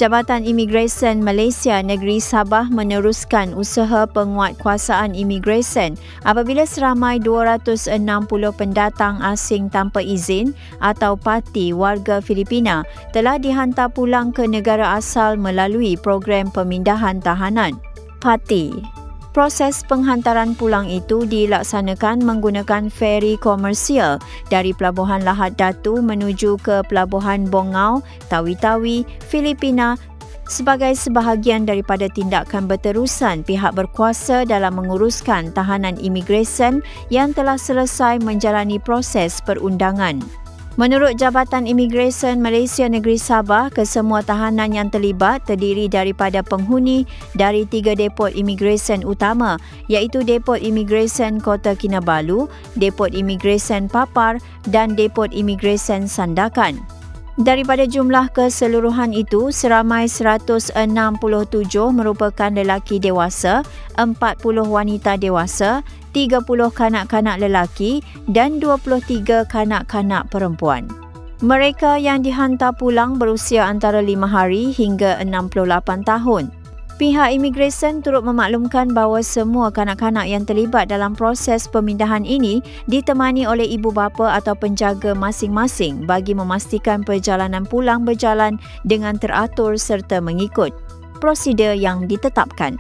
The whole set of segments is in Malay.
Jabatan Imigresen Malaysia Negeri Sabah meneruskan usaha penguatkuasaan imigresen apabila seramai 260 pendatang asing tanpa izin atau parti warga Filipina telah dihantar pulang ke negara asal melalui program pemindahan tahanan. Parti. Proses penghantaran pulang itu dilaksanakan menggunakan feri komersial dari Pelabuhan Lahad Datu menuju ke Pelabuhan Bongau, Tawi-Tawi, Filipina sebagai sebahagian daripada tindakan berterusan pihak berkuasa dalam menguruskan tahanan imigresen yang telah selesai menjalani proses perundangan. Menurut Jabatan Imigresen Malaysia Negeri Sabah, kesemua tahanan yang terlibat terdiri daripada penghuni dari 3 depot imigresen utama iaitu Depot Imigresen Kota Kinabalu, Depot Imigresen Papar dan Depot Imigresen Sandakan. Daripada jumlah keseluruhan itu, seramai 167 merupakan lelaki dewasa, 40 wanita dewasa, 30 kanak-kanak lelaki dan 23 kanak-kanak perempuan. Mereka yang dihantar pulang berusia antara 5 hari hingga 68 tahun. Pihak imigresen turut memaklumkan bahawa semua kanak-kanak yang terlibat dalam proses pemindahan ini ditemani oleh ibu bapa atau penjaga masing-masing bagi memastikan perjalanan pulang berjalan dengan teratur serta mengikut prosedur yang ditetapkan.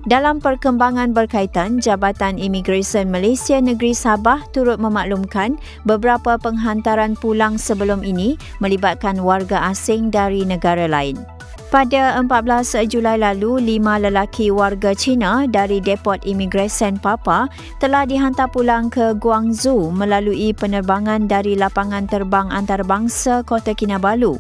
Dalam perkembangan berkaitan, Jabatan Imigresen Malaysia Negeri Sabah turut memaklumkan beberapa penghantaran pulang sebelum ini melibatkan warga asing dari negara lain. Pada 14 Julai lalu, 5 lelaki warga Cina dari Depot Imigresen Papar telah dihantar pulang ke Guangzhou melalui penerbangan dari lapangan terbang antarabangsa Kota Kinabalu.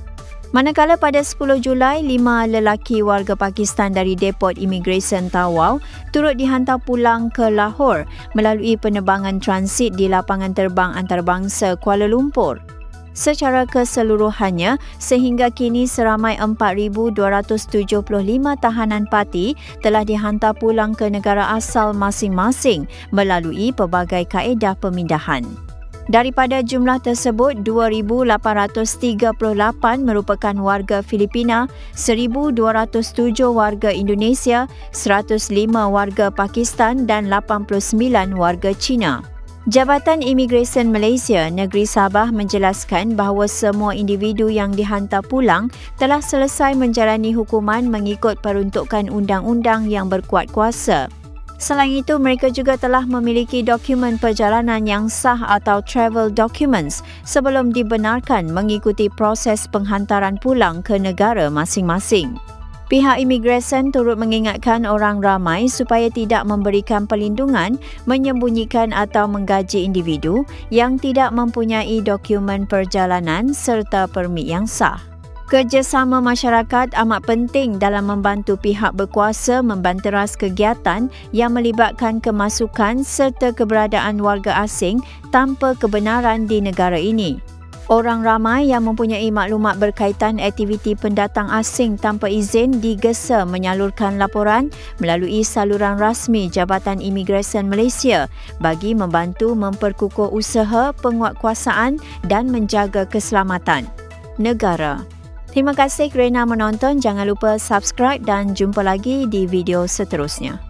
Manakala pada 10 Julai, 5 lelaki warga Pakistan dari Depot Imigresen Tawau turut dihantar pulang ke Lahore melalui penerbangan transit di lapangan terbang antarabangsa Kuala Lumpur. Secara keseluruhannya, sehingga kini seramai 4,275 tahanan parti telah dihantar pulang ke negara asal masing-masing melalui pelbagai kaedah pemindahan. Daripada jumlah tersebut, 2,838 merupakan warga Filipina, 1,207 warga Indonesia, 105 warga Pakistan dan 89 warga Cina. Jabatan Imigresen Malaysia Negeri Sabah menjelaskan bahawa semua individu yang dihantar pulang telah selesai menjalani hukuman mengikut peruntukan undang-undang yang berkuat kuasa. Selain itu, mereka juga telah memiliki dokumen perjalanan yang sah atau travel documents sebelum dibenarkan mengikuti proses penghantaran pulang ke negara masing-masing. Pihak imigresen turut mengingatkan orang ramai supaya tidak memberikan perlindungan, menyembunyikan atau menggaji individu yang tidak mempunyai dokumen perjalanan serta permit yang sah. Kerjasama masyarakat amat penting dalam membantu pihak berkuasa membanteras kegiatan yang melibatkan kemasukan serta keberadaan warga asing tanpa kebenaran di negara ini. Orang ramai yang mempunyai maklumat berkaitan aktiviti pendatang asing tanpa izin digesa menyalurkan laporan melalui saluran rasmi Jabatan Imigresen Malaysia bagi membantu memperkukuh usaha penguatkuasaan dan menjaga keselamatan negara. Terima kasih kerana menonton. Jangan lupa subscribe dan jumpa lagi di video seterusnya.